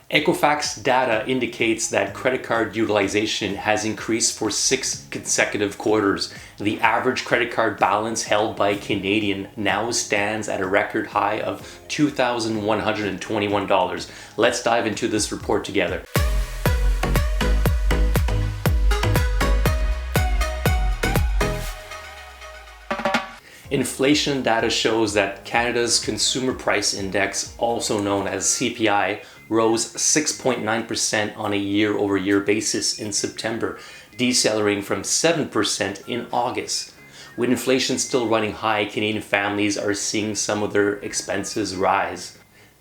Equifax data indicates that credit card utilization has increased for 6 consecutive quarters. The average credit card balance held by Canadian now stands at a record high of $2,121. Let's dive into this report together. Inflation data shows that Canada's Consumer Price Index, also known as CPI, rose 6.9% on a year-over-year basis in September, decelerating from 7% in August. With inflation still running high, Canadian families are seeing some of their expenses rise.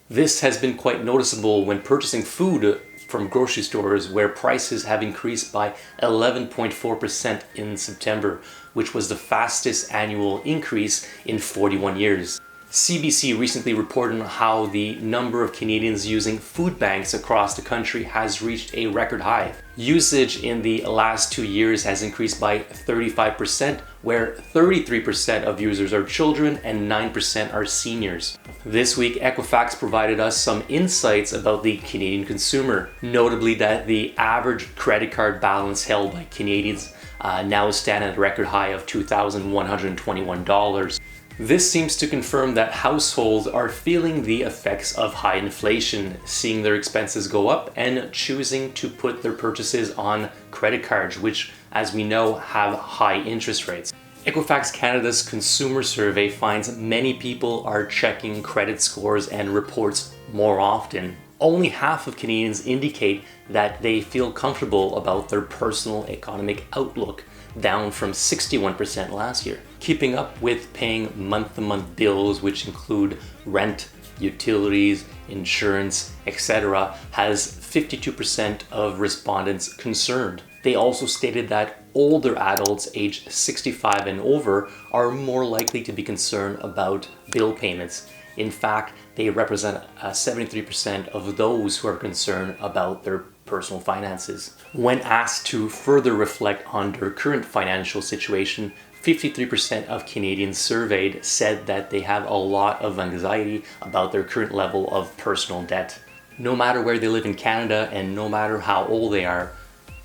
This has been quite noticeable when purchasing food from grocery stores, where prices have increased by 11.4% in September, which was the fastest annual increase in 41 years. CBC recently reported on how the number of Canadians using food banks across the country has reached a record high. Usage in the last 2 years has increased by 35%, where 33% of users are children and 9% are seniors. This week, Equifax provided us some insights about the Canadian consumer, notably that the average credit card balance held by Canadians now stand at a record high of $2,121. This seems to confirm that households are feeling the effects of high inflation, seeing their expenses go up and choosing to put their purchases on credit cards, which, as we know, have high interest rates. Equifax Canada's consumer survey finds many people are checking credit scores and reports more often. Only half of Canadians indicate that they feel comfortable about their personal economic outlook, down from 61% last year. Keeping up with paying month-to-month bills, which include rent, utilities, insurance, etc., has 52% of respondents concerned. They also stated that older adults aged 65 and over are more likely to be concerned about bill payments. In fact, they represent 73% of those who are concerned about their personal finances. When asked to further reflect on their current financial situation, 53% of Canadians surveyed said that they have a lot of anxiety about their current level of personal debt. No matter where they live in Canada and no matter how old they are,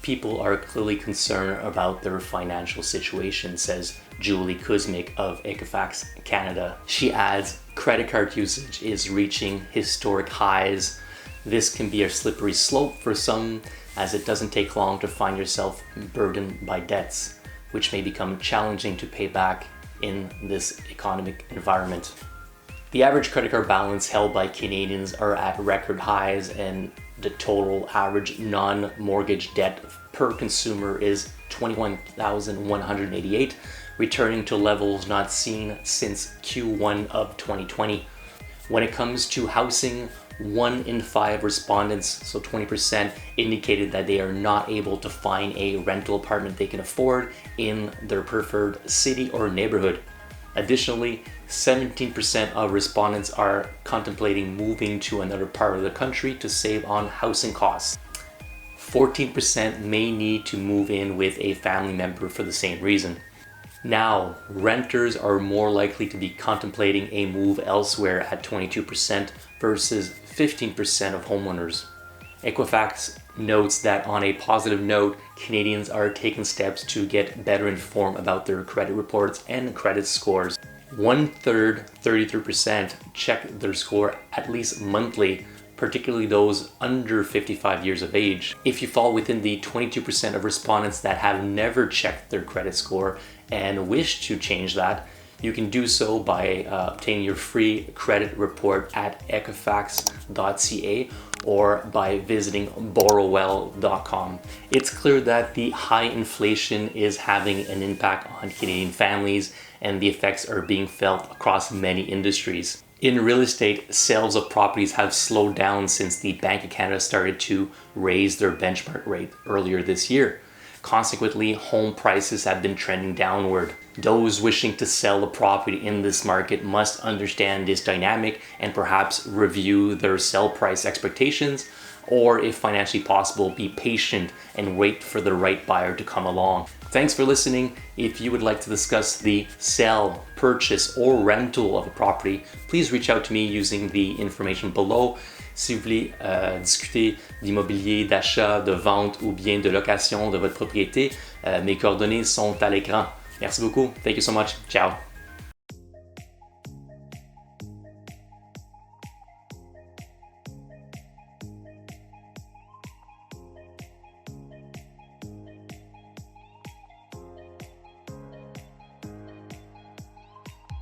people are clearly concerned about their financial situation, says Julie Kuzmic of Equifax Canada. She adds, credit card usage is reaching historic highs. This can be a slippery slope for some, as it doesn't take long to find yourself burdened by debts, which may become challenging to pay back in this economic environment. The average credit card balance held by Canadians are at record highs, and the total average non-mortgage debt per consumer is $21,188, returning to levels not seen since Q1 of 2020. When it comes to housing, 1 in 5 respondents, so 20%, indicated that they are not able to find a rental apartment they can afford in their preferred city or neighborhood. Additionally, 17% of respondents are contemplating moving to another part of the country to save on housing costs. 14% may need to move in with a family member for the same reason. Now, renters are more likely to be contemplating a move elsewhere at 22% versus 15% of homeowners. Equifax notes that on a positive note, Canadians are taking steps to get better informed about their credit reports and credit scores. 1/3, 33%, check their score at least monthly, particularly those under 55 years of age. If you fall within the 22% of respondents that have never checked their credit score and wish to change that, you can do so by obtaining your free credit report at equifax.ca or by visiting borrowwell.com. It's clear that the high inflation is having an impact on Canadian families, and the effects are being felt across many industries. In real estate, sales of properties have slowed down since the Bank of Canada started to raise their benchmark rate earlier this year. Consequently, home prices have been trending downward. Those wishing to sell a property in this market must understand this dynamic and perhaps review their sell price expectations, or if financially possible, be patient and wait for the right buyer to come along. Thanks for listening. If you would like to discuss the sale, purchase, or rental of a property, please reach out to me using the information below. si vous voulez discuter d'immobilier, d'achat, de vente ou bien de location de votre propriété. Mes coordonnées sont à l'écran. Merci beaucoup. Thank you so much. Ciao.